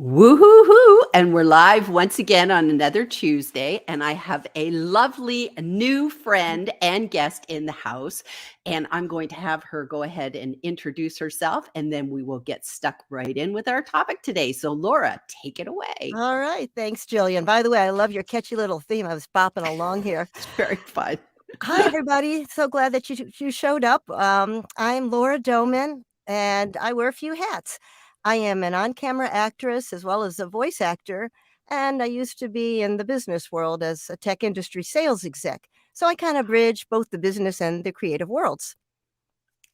Woo-hoo-hoo! And we're live once again on another Tuesday, and I have a lovely new friend and guest in the house, and I'm going to have her go ahead and introduce herself, and then we will get stuck right in with our topic today. So, Laura, take it away. All right. Thanks, Gillian. By the way, I love your catchy little theme. I was bopping along here. It's very fun. Hi, everybody. So glad that you showed up. I'm Laura Doman, and I wear a few hats. I am an on-camera actress as well as a voice actor, and I used to be in the business world as a tech industry sales exec. So I kind of bridge both the business and the creative worlds.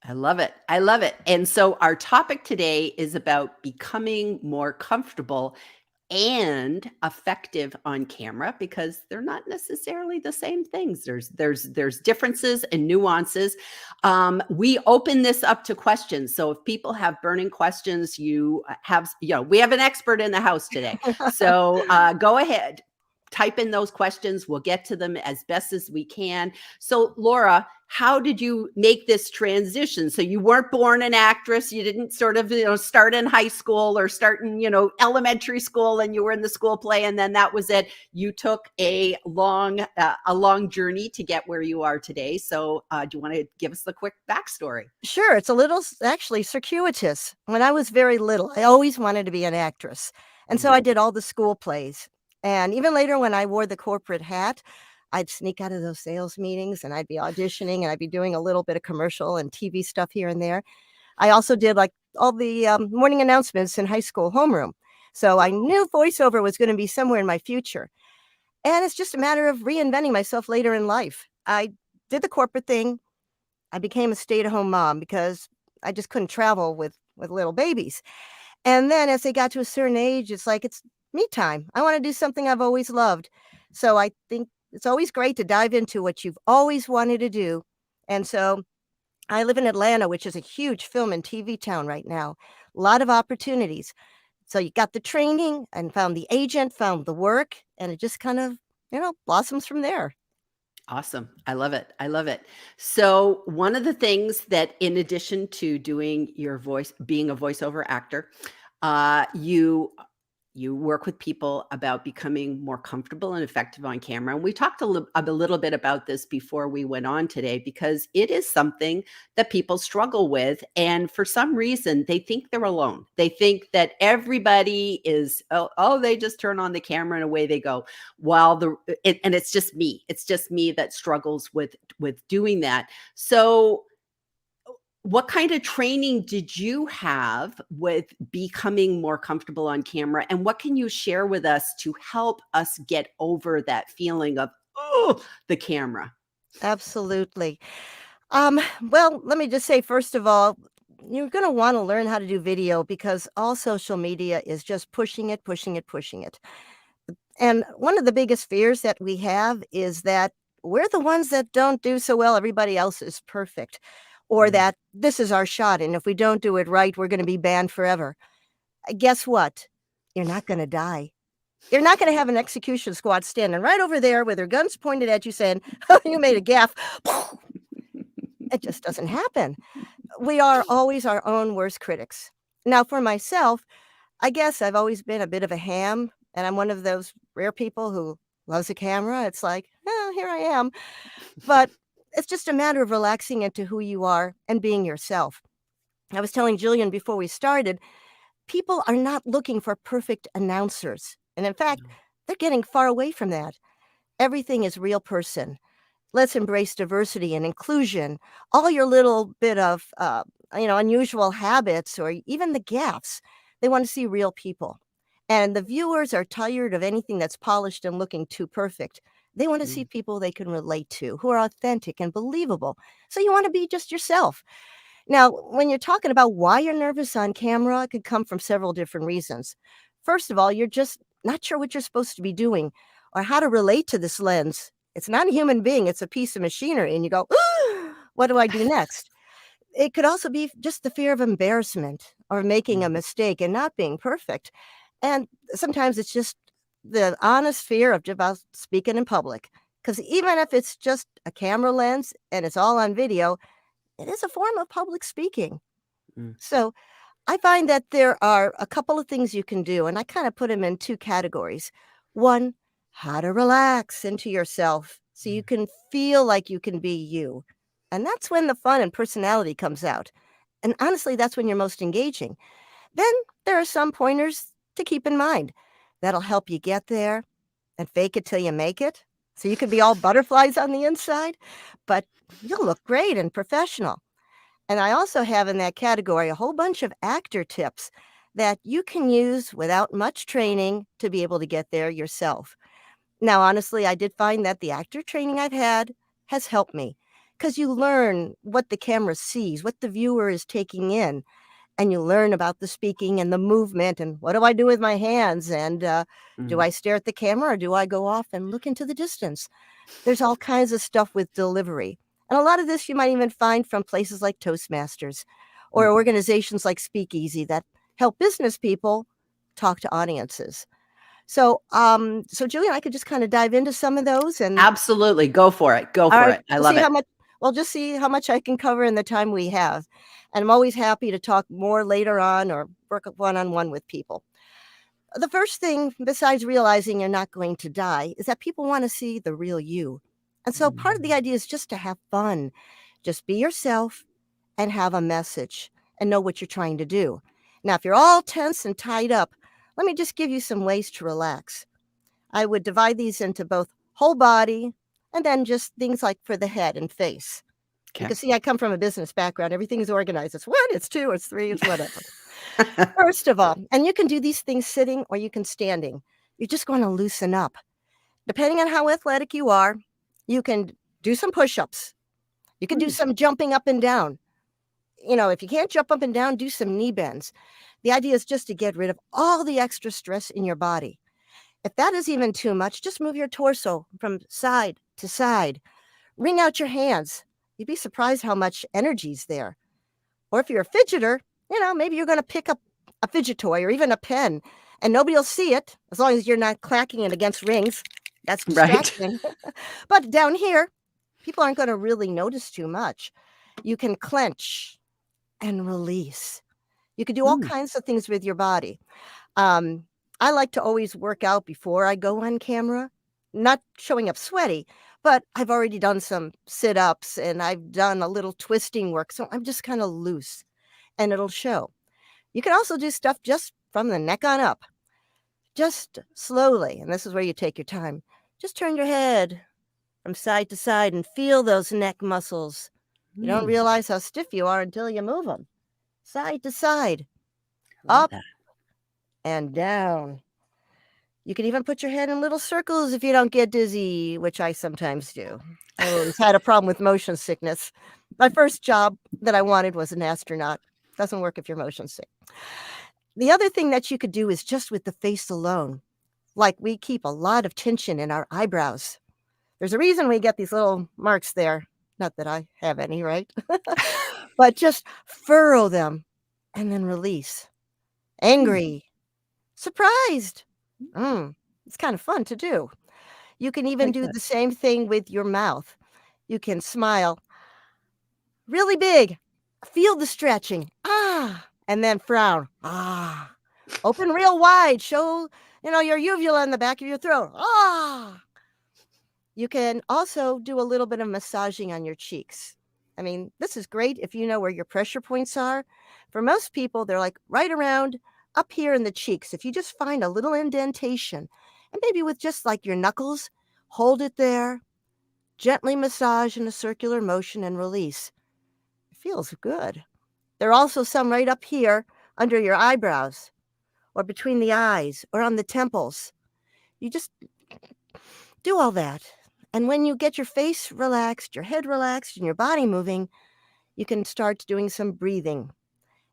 I love it. I love it. And so our topic today is about becoming more comfortable and effective on camera because they're not necessarily the same things. There's differences and nuances. We open this up to questions. So if people have burning questions, we have an expert in the house today. So go ahead. Type in those questions. We'll get to them as best as we can. So, Laura, how did you make this transition? So you weren't born an actress. You didn't sort of, start in high school or start in, elementary school, and you were in the school play, and then that was it. You took a long journey to get where you are today. So do you want to give us the quick backstory? Sure, it's a little actually circuitous. When I was very little, I always wanted to be an actress. And so I did all the school plays. And even later, when I wore the corporate hat, I'd sneak out of those sales meetings and I'd be auditioning and I'd be doing a little bit of commercial and TV stuff here and there. I also did like all the morning announcements in high school homeroom. So I knew voiceover was going to be somewhere in my future. And it's just a matter of reinventing myself later in life. I did the corporate thing. I became a stay-at-home mom because I just couldn't travel with little babies. And then as they got to a certain age, it's like, it's me time. I want to do something I've always loved. So I think it's always great to dive into what you've always wanted to do. And so I live in Atlanta, which is a huge film and TV town right now. A lot of opportunities. So you got the training and found the agent, found the work, and it just kind of, blossoms from there. Awesome. I love it. I love it. So, one of the things that, in addition to doing your voice, being a voiceover actor, you work with people about becoming more comfortable and effective on camera. And we talked a little bit about this before we went on today because it is something that people struggle with. And for some reason, they think they're alone. They think that everybody is, they just turn on the camera and away they go. And it's just me. It's just me that struggles with doing that. So what kind of training did you have with becoming more comfortable on camera? And what can you share with us to help us get over that feeling of, the camera? Absolutely. Well, let me just say, first of all, you're going to want to learn how to do video because all social media is just pushing it, pushing it, pushing it. And one of the biggest fears that we have is that we're the ones that don't do so well. Everybody else is perfect, or Mm. that this is our shot. And if we don't do it right, we're going to be banned forever. Guess what? You're not going to die. You're not going to have an execution squad standing right over there with their guns pointed at you saying, "Oh, you made a gaffe." It just doesn't happen. We are always our own worst critics. Now, for myself, I guess I've always been a bit of a ham, and I'm one of those rare people who loves a camera. It's like, oh, here I am. But it's just a matter of relaxing into who you are and being yourself. I was telling Gillian before we started, people are not looking for perfect announcers. And in fact, No. they're getting far away from that. Everything is real person. Let's embrace diversity and inclusion. All your little bit of, unusual habits or even the gaffes. They want to see real people. And the viewers are tired of anything that's polished and looking too perfect. They want to see Mm. people they can relate to, who are authentic and believable. So you want to be just yourself. Now, when you're talking about why you're nervous on camera, it could come from several different reasons. First of all, you're just not sure what you're supposed to be doing or how to relate to this lens. It's not a human being, it's a piece of machinery. And you go, what do I do next? It could also be just the fear of embarrassment or making a Mhm. mistake and not being perfect. And sometimes it's just the honest fear of about speaking in public. Because even if it's just a camera lens and it's all on video, it is a form of public speaking. Mm. So I find that there are a couple of things you can do, and I kind of put them in two categories. One, how to relax into yourself so you can feel like you can be you. And that's when the fun and personality comes out. And honestly, that's when you're most engaging. Then there are some pointers to keep in mind that'll help you get there and fake it till you make it. So you can be all butterflies on the inside, but you'll look great and professional. And I also have in that category a whole bunch of actor tips that you can use without much training to be able to get there yourself. Now, honestly, I did find that the actor training I've had has helped me because you learn what the camera sees, what the viewer is taking in, and you learn about the speaking and the movement and what do I do with my hands and do Mm, I stare at the camera or do I go off and look into the distance? There's all kinds of stuff with delivery. And a lot of this you might even find from places like Toastmasters or mm. organizations like Speakeasy that help business people talk to audiences. So Julian, I could just kind of dive into some of those and Absolutely. Go for it. Go all for right, it. I we'll love see it. how much we'll just see how much I can cover in the time we have. And I'm always happy to talk more later on or work one-on-one with people. The first thing, besides realizing you're not going to die, is that people want to see the real you. And so part of the idea is just to have fun. Just be yourself and have a message and know what you're trying to do. Now, if you're all tense and tied up, let me just give you some ways to relax. I would divide these into both whole body and then just things like for the head and face. You Okay. can see I come from a business background. Everything is organized. It's one, it's two, it's three, it's whatever. First of all, and you can do these things sitting or you can standing. You're just going to loosen up. Depending on how athletic you are, you can do some push-ups. You can do Mm, some jumping up and down. If you can't jump up and down, do some knee bends. The idea is just to get rid of all the extra stress in your body. If that is even too much, just move your torso from side to side. Wring out your hands. You'd be surprised how much energy's there. Or if you're a fidgeter, maybe you're going to pick up a fidget toy or even a pen and nobody will see it as long as you're not clacking it against rings. That's right. distraction. But down here, people aren't going to really notice too much. You can clench and release. You can do all Mm, kinds of things with your body. Um, I like to always work out before I go on camera, not showing up sweaty, but I've already done some sit ups and I've done a little twisting work. So I'm just kind of loose and it'll show. You can also do stuff just from the neck on up, just slowly. And this is where you take your time. Just turn your head from side to side and feel those neck muscles. You don't mm. realize how stiff you are until you move them side to side, I love up that. and down. You can even put your head in little circles if you don't get dizzy, which I sometimes do. I always had a problem with motion sickness. My first job that I wanted was an astronaut. Doesn't work if you're motion sick. The other thing that you could do is just with the face alone. Like we keep a lot of tension in our eyebrows. There's a reason we get these little marks there. Not that I have any, right? But just furrow them and then release. Mm, Angry, surprised. It's kind of fun to do. You can even like do that. the same thing with your mouth. You can smile really big, feel the stretching, and then frown, Open real wide, show, your uvula in the back of your throat, You can also do a little bit of massaging on your cheeks. I mean, this is great if you know where your pressure points are. For most people, they're like right around up here in the cheeks. If you just find a little indentation, and maybe with just like your knuckles, hold it there, gently massage in a circular motion and release. It feels good. There are also some right up here under your eyebrows or between the eyes or on the temples. You just do all that. And when you get your face relaxed, your head relaxed, and your body moving, you can start doing some breathing.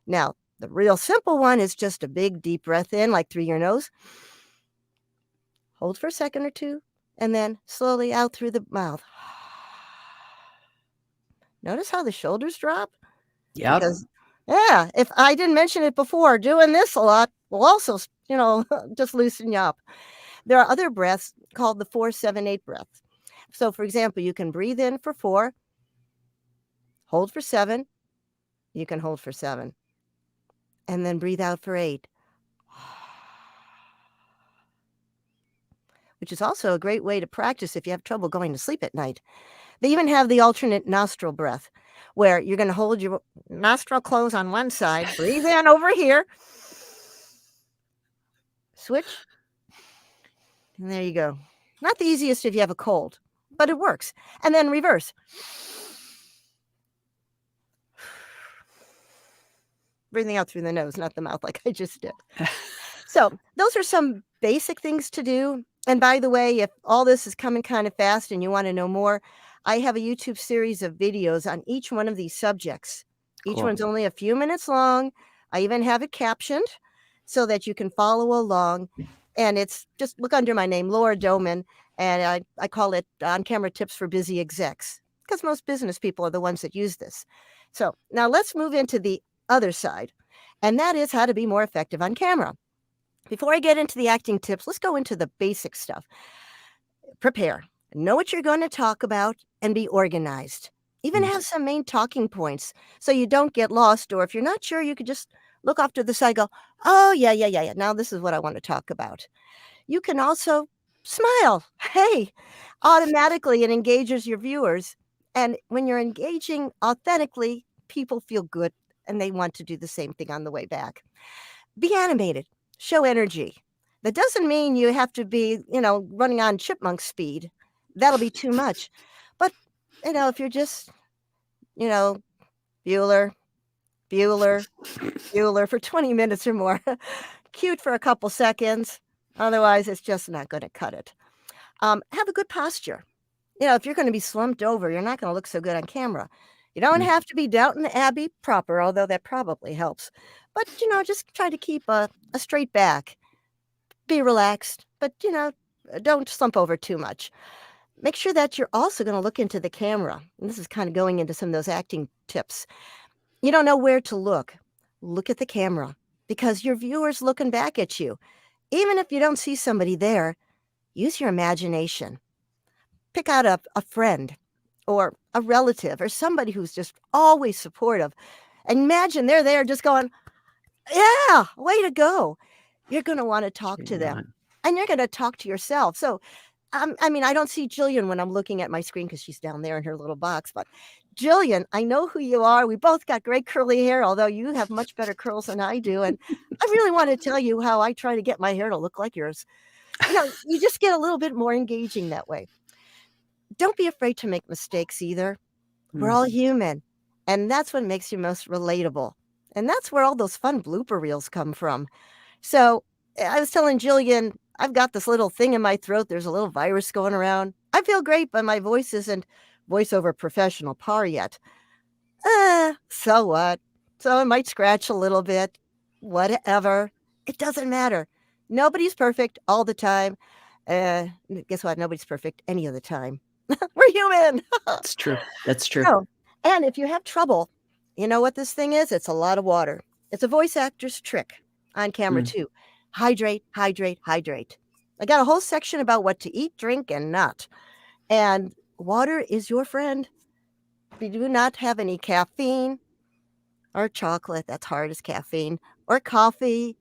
Now, the real simple one is just a big deep breath in, like through your nose. Hold for a second or two, and then slowly out through the mouth. Notice how the shoulders drop? Yep. Because, yeah, if I didn't mention it before, doing this a lot will also, just loosen you up. There are other breaths called the 4-7-8 breath. So, for example, you can breathe in for 4, hold for 7, you can hold for 7. and then breathe out for 8. Which is also a great way to practice if you have trouble going to sleep at night. They even have the alternate nostril breath, where you're going to hold your nostril closed on one side, breathe in over here, switch, and there you go. Not the easiest if you have a cold, but it works. And then reverse. Breathing out through the nose, not the mouth like I just did. So those are some basic things to do. And by the way, if all this is coming kind of fast and you want to know more, I have a YouTube series of videos on each one of these subjects. Each Cool. one's only a few minutes long. I even have it captioned so that you can follow along. And it's just look under my name, Laura Doman, and I call it On Camera Tips for Busy Execs, because most business people are the ones that use this. So now let's move into the other side, and that is how to be more effective on camera. Before I get into the acting tips, let's go into the basic stuff. Prepare. Know what you're going to talk about and be organized. Even have some main talking points so you don't get lost, or if you're not sure, you could just look off to the side, go, oh, yeah. Now this is what I want to talk about. You can also smile. Hey, automatically it engages your viewers. And when you're engaging authentically, people feel good and they want to do the same thing on the way back. Be animated. Show energy. That doesn't mean you have to be, running on chipmunk speed. That'll be too much. But, if you're just, Bueller for 20 minutes or more, cute for a couple seconds. Otherwise, it's just not going to cut it. Have a good posture. If you're going to be slumped over, you're not going to look so good on camera. You don't have to be Downton Abbey proper, although that probably helps. But, just try to keep a straight back. Be relaxed, but, don't slump over too much. Make sure that you're also going to look into the camera. And this is kind of going into some of those acting tips. You don't know where to look. Look at the camera because your viewer's looking back at you. Even if you don't see somebody there, use your imagination. Pick out a friend or a relative or somebody who's just always supportive. And imagine they're there just going, yeah, way to go. You're going to want to talk to them. And you're going to talk to yourself. So, I don't see Gillian when I'm looking at my screen because she's down there in her little box. But Gillian, I know who you are. We both got great curly hair, although you have much better curls than I do. And I really want to tell you how I try to get my hair to look like yours. You just get a little bit more engaging that way. Don't be afraid to make mistakes either. We're all human. And that's what makes you most relatable. And that's where all those fun blooper reels come from. So I was telling Gillian, I've got this little thing in my throat. There's a little virus going around. I feel great, but my voice isn't voiceover professional par yet. So what? So I might scratch a little bit. Whatever. It doesn't matter. Nobody's perfect all the time. Guess what? Nobody's perfect any of the time. We're human. That's true. That's true. Oh, and if you have trouble, you know what this thing is? It's a lot of water. It's a voice actor's trick on camera too. Hydrate, hydrate, hydrate. I got a whole section about what to eat, drink, and not. And water is your friend. We do not have any caffeine or chocolate. That's hard as caffeine. Or coffee.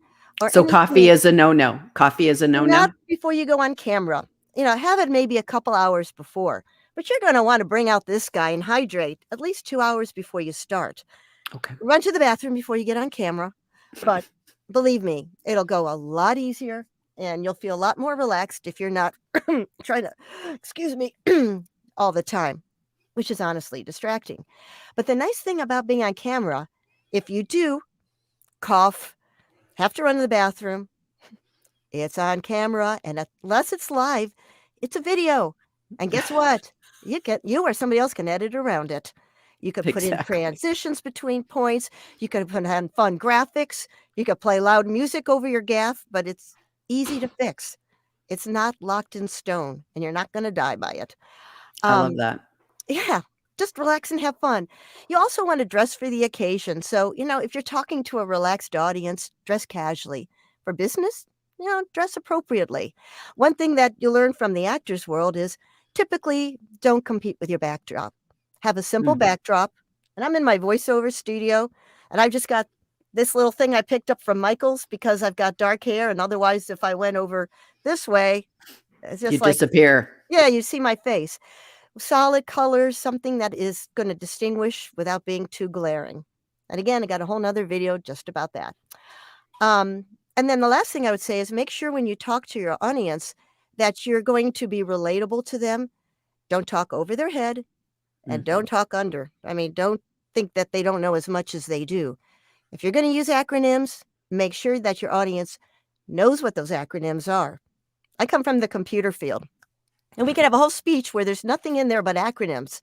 So coffee is a no-no. Coffee is a no-no? Not before you go on camera. Have it maybe a couple hours before. But you're going to want to bring out this guy and hydrate at least 2 hours before you start. Okay. Run to the bathroom before you get on camera. But believe me, it'll go a lot easier and you'll feel a lot more relaxed if you're not trying to, all the time, which is honestly distracting. But the nice thing about being on camera, if you do cough, have to run to the bathroom, it's on camera. And unless it's live, it's a video. And guess what? You or somebody else can edit around it. You could put in transitions between points. You could put on fun graphics. You could play loud music over your gaffe, but it's easy to fix. It's not locked in stone, and you're not going to die by it. I love that. Yeah, just relax and have fun. You also want to dress for the occasion. So, if you're talking to a relaxed audience, dress casually. For business, dress appropriately. One thing that you learn from the actors world is typically don't compete with your backdrop. Have a simple backdrop. And I'm in my voiceover studio and I've just got this little thing I picked up from Michael's because I've got dark hair, and otherwise, if I went over this way, it's You just like, disappear. yeah, you see my face. Solid colors, something that is going to distinguish without being too glaring. And again, I got a whole nother video just about that. And then the last thing I would say is make sure when you talk to your audience that you're going to be relatable to them. Don't talk over their head and Mhm. don't talk under. I mean, don't think that they don't know as much as they do. If you're going to use acronyms, make sure that your audience knows what those acronyms are. I come from the computer field, and we can have a whole speech where there's nothing in there but acronyms.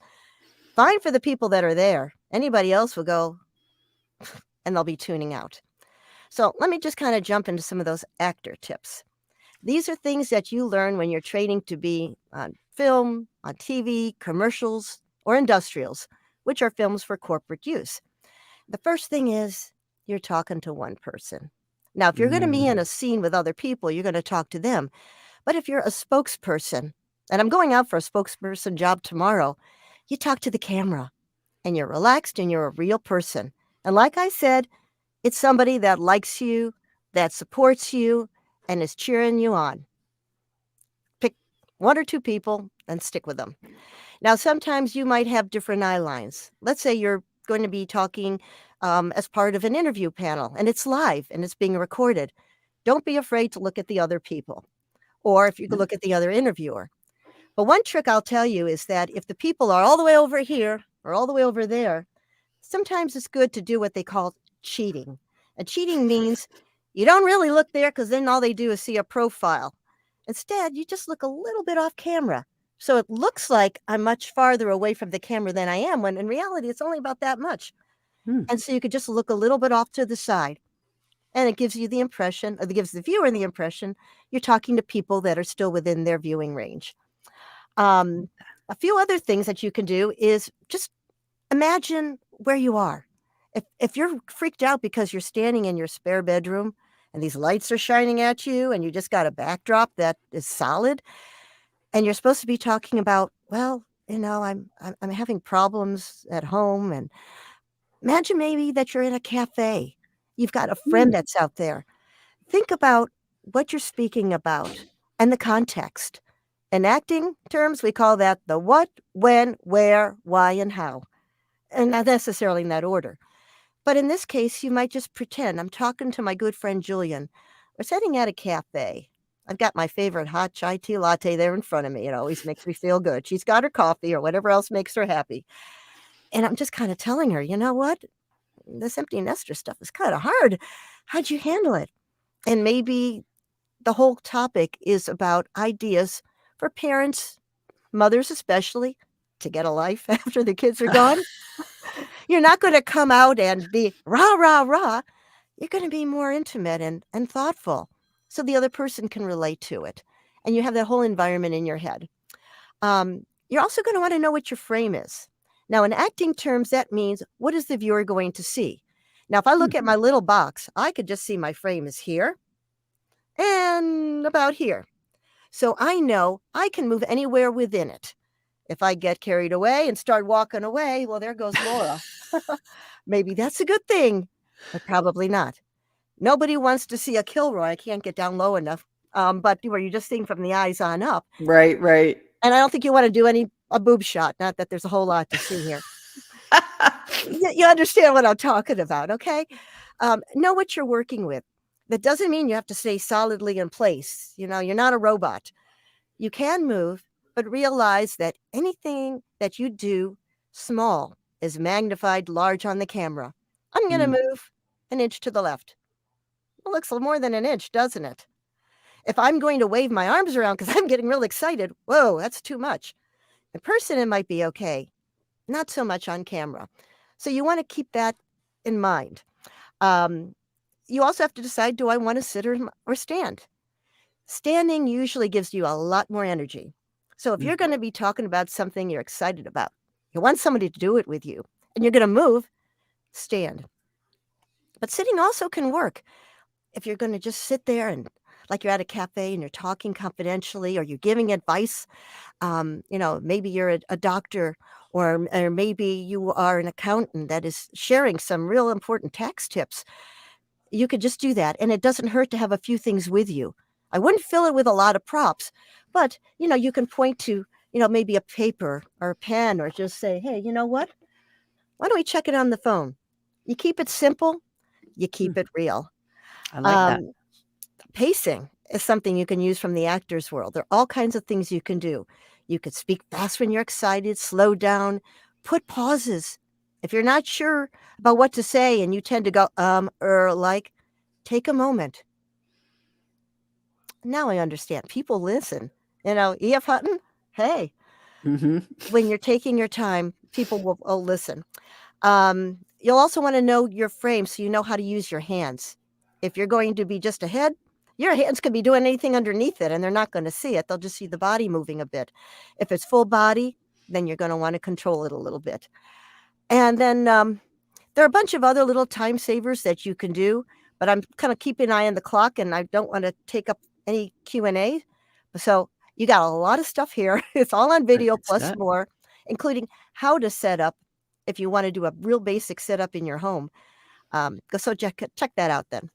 Fine for the people that are there. Anybody else will go and they'll be tuning out. So let me just kind of jump into some of those actor tips. These are things that you learn when you're training to be on film, on TV, commercials, or industrials, which are films for corporate use. The first thing is you're talking to one person. Now, if you're going to be in Mm. a scene with other people, you're going to talk to them. But if you're a spokesperson, and I'm going out for a spokesperson job tomorrow, you talk to the camera and you're relaxed and you're a real person. And like I said, it's somebody that likes you, that supports you, and is cheering you on. Pick one or two people and stick with them. Now, sometimes you might have different eye lines. Let's say you're going to be talking as part of an interview panel and it's live and it's being recorded. Don't be afraid to look at the other people, or if you could Yep. look at the other interviewer. But one trick I'll tell you is that if the people are all the way over here or all the way over there, sometimes it's good to do what they call cheating. And cheating means you don't really look there because then all they do is see a profile. Instead, you just look a little bit off camera. So it looks like I'm much farther away from the camera than I am, when in reality, it's only about that much. Hmm. And so you could just look a little bit off to the side. And it gives you the impression, or it gives the viewer the impression, you're talking to people that are still within their viewing range. A few other things that you can do is just imagine where you are. If you're freaked out because you're standing in your spare bedroom and these lights are shining at you and you just got a backdrop that is solid, and you're supposed to be talking about, well, I'm having problems at home, and imagine maybe that you're in a cafe. You've got a friend Hmm. that's out there. Think about what you're speaking about and the context. In acting terms, we call that the what, when, where, why, and how, and not necessarily in that order. But in this case, you might just pretend I'm talking to my good friend Gillian. We're sitting at a cafe. I've got my favorite hot chai tea latte there in front of me. It always makes me feel good. She's got her coffee or whatever else makes her happy. And I'm just kind of telling her, you know what? This empty nester stuff is kind of hard. How'd you handle it? And maybe the whole topic is about ideas for parents, mothers especially, to get a life after the kids are gone. You're not going to come out and be rah, rah, rah. You're going to be more intimate and thoughtful so the other person can relate to it. And you have that whole environment in your head. You're also going to want to know what your frame is. Now, in acting terms, that means what is the viewer going to see? Now, if I Hmm. look at my little box, I could just see my frame is here and about here. So I know I can move anywhere within it. If I get carried away and start walking away, well, there goes Laura. Maybe that's a good thing, but probably not. Nobody wants to see a Kilroy. I can't get down low enough. But where you're just seeing from the eyes on up. Right, right. And I don't think you want to do a boob shot. Not that there's a whole lot to see here. You understand what I'm talking about, okay? Know what you're working with. That doesn't mean you have to stay solidly in place. You're not a robot. You can move, but realize that anything that you do small is magnified large on the camera. I'm going to Mm. move an inch to the left. It looks more than an inch, doesn't it? If I'm going to wave my arms around because I'm getting real excited, whoa, that's too much. In person, it might be okay. Not so much on camera. So you want to keep that in mind. Um, you also have to decide, do I want to sit or stand? Standing usually gives you a lot more energy. So if Mm. you're going to be talking about something you're excited about, you want somebody to do it with you, and you're going to move, stand. But sitting also can work. If you're going to just sit there and like you're at a cafe and you're talking confidentially or you're giving advice, maybe you're a doctor, or maybe you are an accountant that is sharing some real important tax tips. you could just do that, and it doesn't hurt to have a few things with you. I wouldn't fill it with a lot of props, but, you can point to, maybe a paper or a pen or just say, "Hey, you know what? Why don't we check it on the phone?" You keep it simple, you keep it real. I like that. Um, Pacing is something you can use from the actor's world. There are all kinds of things you can do. You could speak fast when you're excited, slow down, put pauses. If you're not sure about what to say and you tend to go, like, take a moment. Now I understand. People listen. E.F. Hutton, hey, Mhm. when you're taking your time, people will listen. You'll also want to know your frame so you know how to use your hands. If you're going to be just ahead, your hands could be doing anything underneath it and they're not going to see it. They'll just see the body moving a bit. If it's full body, then you're going to want to control it a little bit. And then there are a bunch of other little time savers that you can do, but I'm kind of keeping an eye on the clock and I don't want to take up any Q&A. So you got a lot of stuff here. It's all on video It's plus good. more, including how to set up if you want to do a real basic setup in your home. So check that out then.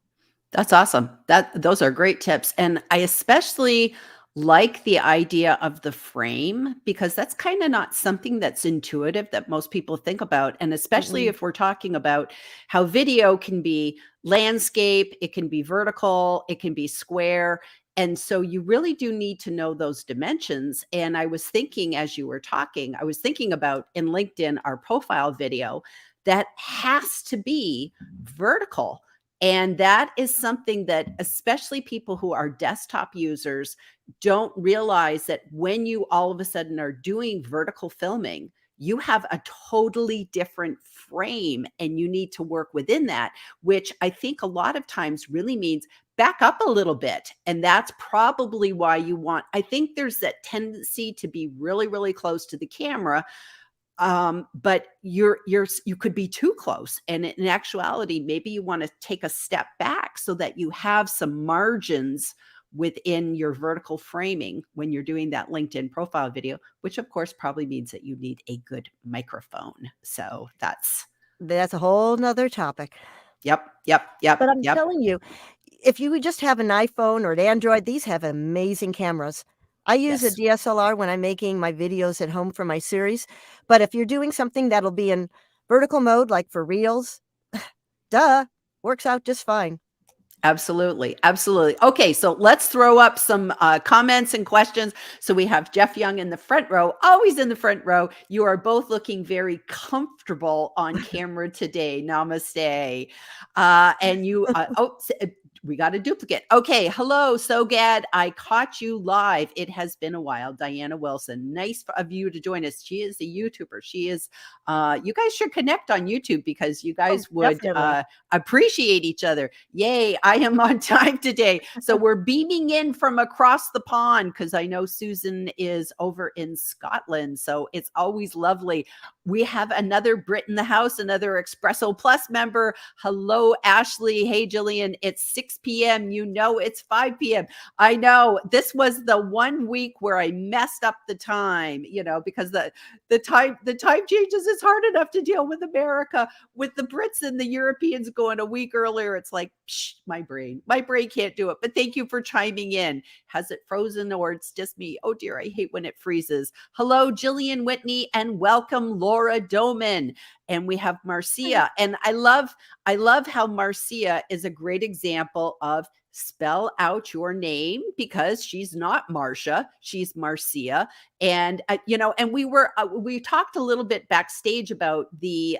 That's awesome. Those are great tips, and I especially like the idea of the frame because that's kinda not something that's intuitive that most people think about, and especially Mm-mm. if we're talking about how video can be landscape, it can be vertical, it can be square, and so you really do need to know those dimensions, and I was thinking as you were talking, I was thinking about in LinkedIn, our profile video, that has to be vertical, and that is something that especially people who are desktop users don't realize that when you all of a sudden are doing vertical filming, you have a totally different frame and you need to work within that, which I think a lot of times really means back up a little bit. And that's probably why you want, I think there's that tendency to be really, really close to the camera, but you could be too close, and in actuality maybe you want to take a step back so that you have some margins within your vertical framing when you're doing that LinkedIn profile video, which of course probably means that you need a good microphone. So That's a whole nother topic. yep, yep, But yep, I'm yep. telling you, if you would just have an iPhone or an Android, these have amazing cameras. I use a Yes, DSLR when I'm making my videos at home for my series, but if you're doing something that'll be in vertical mode, like for reels, duh, works out just fine. absolutely, absolutely. Okay, so let's throw up some comments and questions. So we have Jeff Young in the front row, always in the front row. You are both looking very comfortable on camera today. Namaste. And you, we got a duplicate. Okay, hello, so glad I caught you live. It has been a while. Diana Wilson, nice of you to join us. She is a YouTuber. She is. You guys should connect on YouTube because you Oh, guys would definitely. appreciate each other. Yay, I am on time today. So we're beaming in from across the pond because I know Susan is over in Scotland. So it's always lovely. We have another Brit in the house, another Espresso Plus member. Hello, Ashley. Hey, Gillian. It's 6 p.m. You know it's 5 p.m. I know this was the one week where I messed up the time, because the time changes. It's hard enough to deal with America with the Brits and the Europeans going a week earlier. It's like, psh, my brain can't do it. But thank you for chiming in. Has it frozen or it's just me? Oh dear, I hate when it freezes. Hello, Gillian, Whitney, and welcome Laura Doman. And we have Hi. Marcia. And I love how Marcia is a great example of spell out your name because she's not Marcia, she's Marcia. And and we talked a little bit backstage about the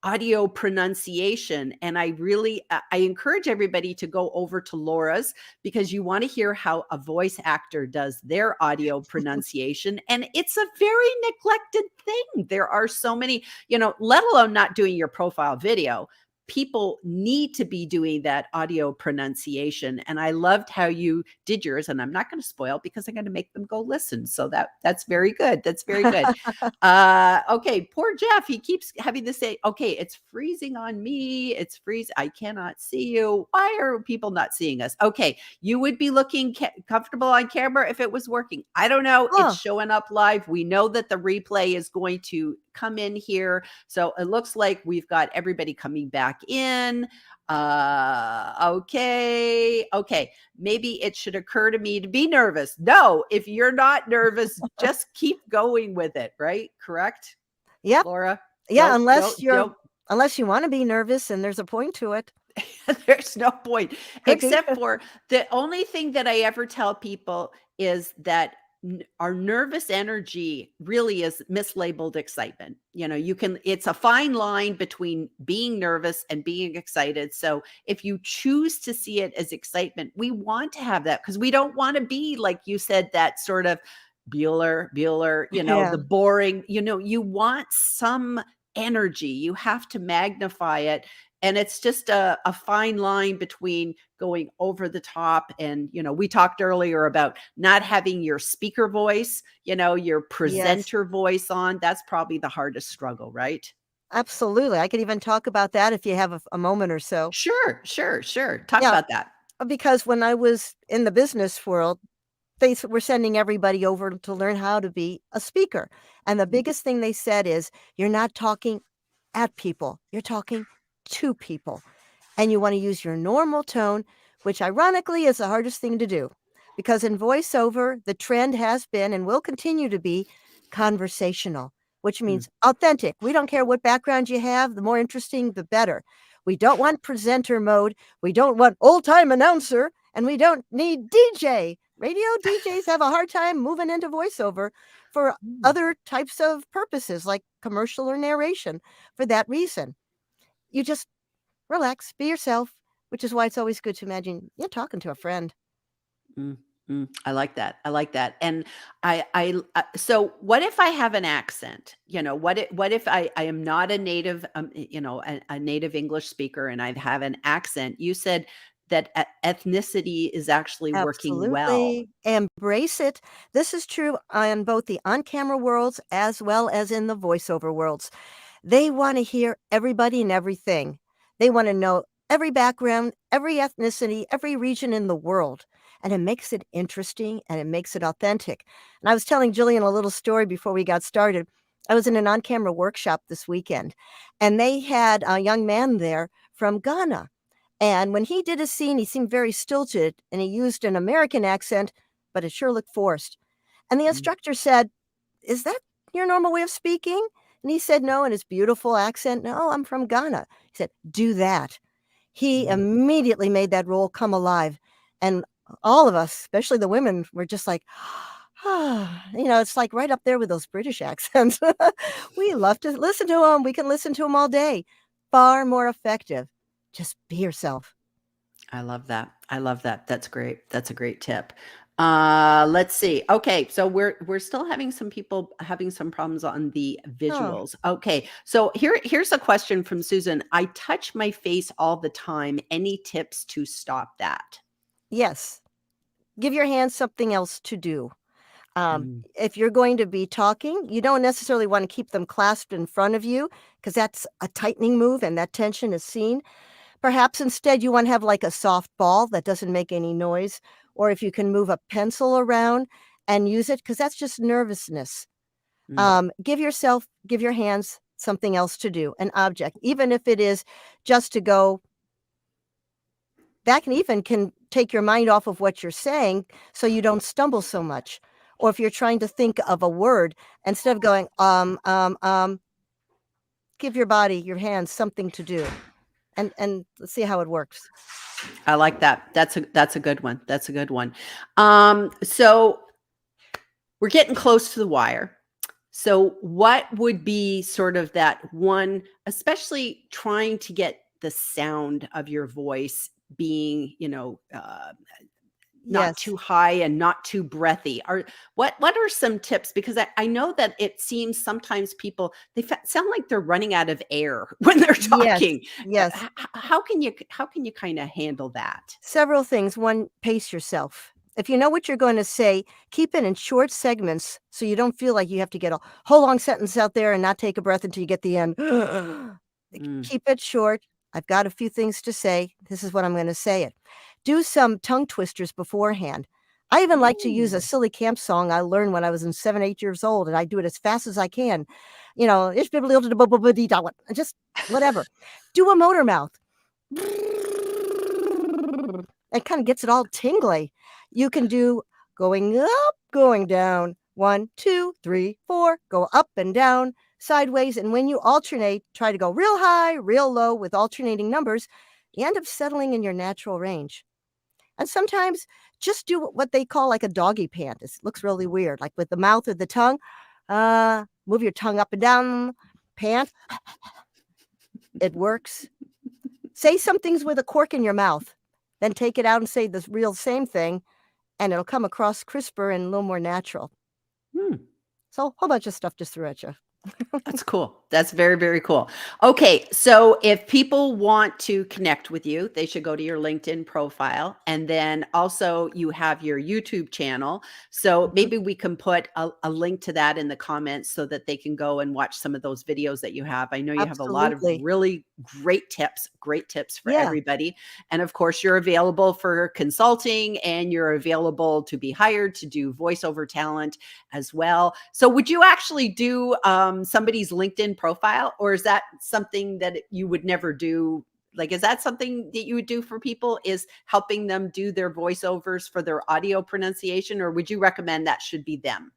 audio pronunciation, and I encourage everybody to go over to Laura's because you want to hear how a voice actor does their audio pronunciation, and it's a very neglected thing. There are so many, let alone not doing your profile video, people need to be doing that audio pronunciation. And I loved how you did yours, and I'm not going to spoil because I'm going to make them go listen. So that's very good. That's very good. Okay, poor Jeff. He keeps having to say, okay, it's freezing on me. It's freeze. I cannot see you. Why are people not seeing us? Okay, you would be looking comfortable on camera if it was working. I don't know. It's Oh, showing up live. We know that the replay is going to come in here. So it looks like we've got everybody coming back in. Okay. Maybe it should occur to me to be nervous. No, if you're not nervous, just keep going with it, right? Correct? Yep. Laura? Yeah, Don't. unless you wanna be nervous and there's a point to it. There's no point, Could be. except for the only thing that I ever tell people is that our nervous energy really is mislabeled excitement. It's a fine line between being nervous and being excited. So if you choose to see it as excitement, we want to have that because we don't want to be, like you said, that sort of Bueller, Yeah. the boring, you want some energy. You have to magnify it. And it's just a fine line between going over the top. And, we talked earlier about not having your speaker voice, your Yes. presenter voice on. That's probably the hardest struggle, right? Absolutely. I could even talk about that if you have a moment or so. Sure. Talk Yeah, about that. because when I was in the business world, they were sending everybody over to learn how to be a speaker. And the biggest thing they said is, you're not talking at people, you're talking to people. And you want to use your normal tone, which ironically is the hardest thing to do. Because in voiceover, the trend has been and will continue to be conversational, which Mm, means authentic. We don't care what background you have, the more interesting, the better. We don't want presenter mode. We don't want old time announcer, and we don't need DJ. Radio DJs have a hard time moving into voiceover for mm, other types of purposes like commercial or narration for that reason. You just relax, be yourself, which is why it's always good to imagine you're talking to a friend. mm, I like that. And so what if I have an accent? What if I am not a native, a native English speaker and I have an accent? You said that ethnicity is actually working well. Absolutely. Embrace it. This is true on both the on camera worlds as well as in the voiceover worlds. They want to hear everybody and everything. They want to know every background, every ethnicity, every region in the world. And it makes it interesting and it makes it authentic. And I was telling Gillian a little story before we got started. I was in an on camera workshop this weekend, and they had a young man there from Ghana. And when he did a scene, he seemed very stilted and he used an American accent, but it sure looked forced. And the Mm, instructor said, "Is that your normal way of speaking?" And he said, "No," in his beautiful accent. "No, I'm from Ghana." He said, "Do that." He mm. immediately made that role come alive. And all of us, especially the women, were just like, it's like right up there with those British accents. We love to listen to them. We can listen to them all day. Far more effective. Just be yourself. I love that. That's great. That's a great tip. Let's see. Okay, so we're still having some people having some problems on the Oh, visuals. Okay, so here's a question from Susan. I touch my face all the time. Any tips to stop that? yes. Give your hands something else to do. Mm, If you're going to be talking, you don't necessarily want to keep them clasped in front of you because that's a tightening move and that tension is seen. Perhaps instead you want to have like a soft ball that doesn't make any noise, or if you can move a pencil around and use it, because that's just nervousness. mm, Give your hands something else to do, an object, even if it is just to go. That can take your mind off of what you're saying so you don't stumble so much. Or if you're trying to think of a word, instead of going, give your hands something to do and let's see how it works. I like that. That's a good one. That's a good one. So we're getting close to the wire. So what would be sort of that one, especially trying to get the sound of your voice being, not Yes. too high and not too breathy? What are some tips? Because I know that it seems sometimes people sound like they're running out of air when they're Yes. talking. Yes. How can you kind of handle that? Several things. One, pace yourself. If you know what you're going to say, keep it in short segments so you don't feel like you have to get a whole long sentence out there and not take a breath until you get the end. Mm, Keep it short. I've got a few things to say. This is what I'm going to say it. Do some tongue twisters beforehand. I even like to use a Ooh. silly camp song I learned when I was in 7, 8 years old, and I do it as fast as I can. You know, "Ish bibbidi ildi bubba biddy da what," just whatever. Do a motor mouth. It kinda gets it all tingly. You can do going up, going down, 1, 2, 3, 4, go up and down, sideways, and when you alternate, try to go real high, real low with alternating numbers, you end up settling in your natural range. And sometimes just do what they call like a doggy pant. It looks really weird, like with the mouth or the tongue. Move your tongue up and down, pant. It works. Say some things with a cork in your mouth, then take it out and say the real same thing, and it'll come across crisper and a little more natural. Hmm. So, a whole bunch of stuff just threw at you. That's cool. That's very, very cool. Okay, so if people want to connect with you, they should go to your LinkedIn profile. And then also you have your YouTube channel. So Mhm. maybe we can put a link to that in the comments so that they can go and watch some of those videos that you have. I know you have a lot of Absolutely. really great tips for Yeah. everybody. And of course, you're available for consulting and you're available to be hired to do voiceover talent as well. So would you actually do somebody's LinkedIn profile, or is that something that you would never do? Like, is that something that you would do for people, is helping them do their voiceovers for their audio pronunciation, or would you recommend that should be them?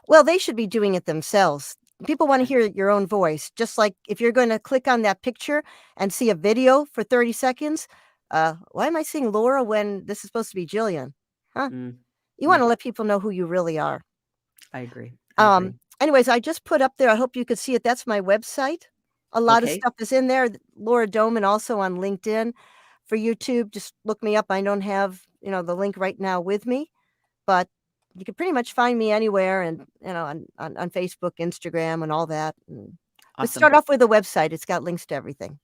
Well, they should be doing it themselves. People wanna Okay. hear your own voice, just like if you're gonna click on that picture and see a video for 30 seconds, "Why am I seeing Laura when this is supposed to be Gillian?" Huh? Mm, You mm, wanna let people know who you really are. I agree. I agree. Anyways, I just put up there, I hope you could see it, that's my website. A lot of Okay. stuff is in there. Laura Doman also on LinkedIn. For YouTube, just look me up. I don't have, the link right now with me, but you can pretty much find me anywhere and, on Facebook, Instagram, and all that, but Awesome. start off with the website, it's got links to everything.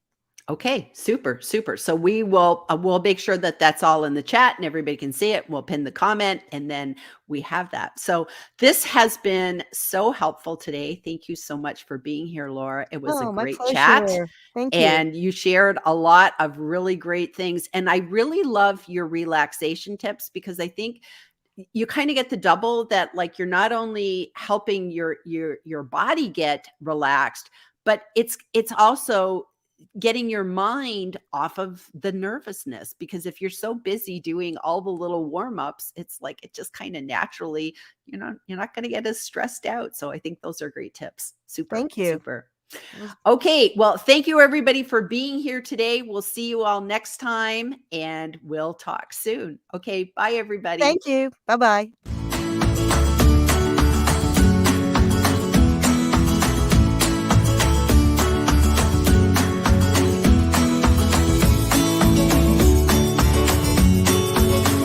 Okay, super, super. So we'll make sure that that's all in the chat and everybody can see it. We'll pin the comment and then we have that. So this has been so helpful today. Thank you so much for being here, Laura. It was a Oh, my great chat pleasure. Thank you. and you shared a lot of really great things. And I really love your relaxation tips because I think you kind of get the double that, like, you're not only helping your body get relaxed, but it's also getting your mind off of the nervousness, because if you're so busy doing all the little warm-ups, it's like it just kind of naturally, you're not going to get as stressed out. So I think those are great tips. Super, Thank you. super. It was Okay, well, thank you everybody for being here today. We'll see you all next time and we'll talk soon. Okay, bye everybody. Thank you. Bye-bye.